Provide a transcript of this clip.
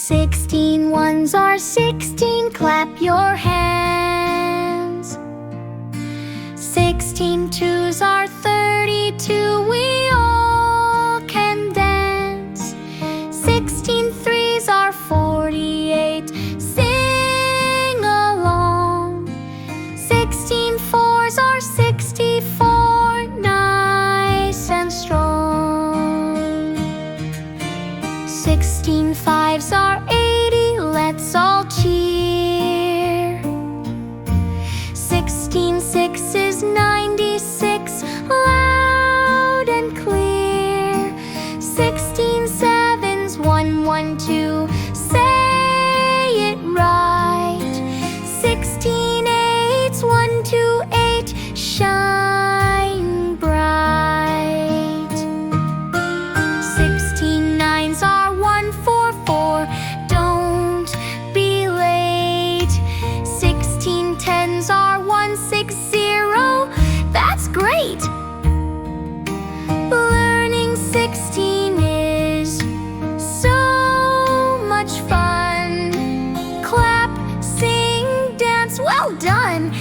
16 ones are 16, clap your hands. 16 twos are 32, we all can dance. 16 threes are 48, sing along. 16 fours are 64, nice and strong. 16 fives are 80, let's all cheer. 16 sixes 96, loud and clear. 16 sevens 112, say it right. 16 eights 128, shine bright. 16 nines are 144, don't be late. 16 tens are 160, that's great. Learning 16 is so much fun. Clap, sing, dance, well done.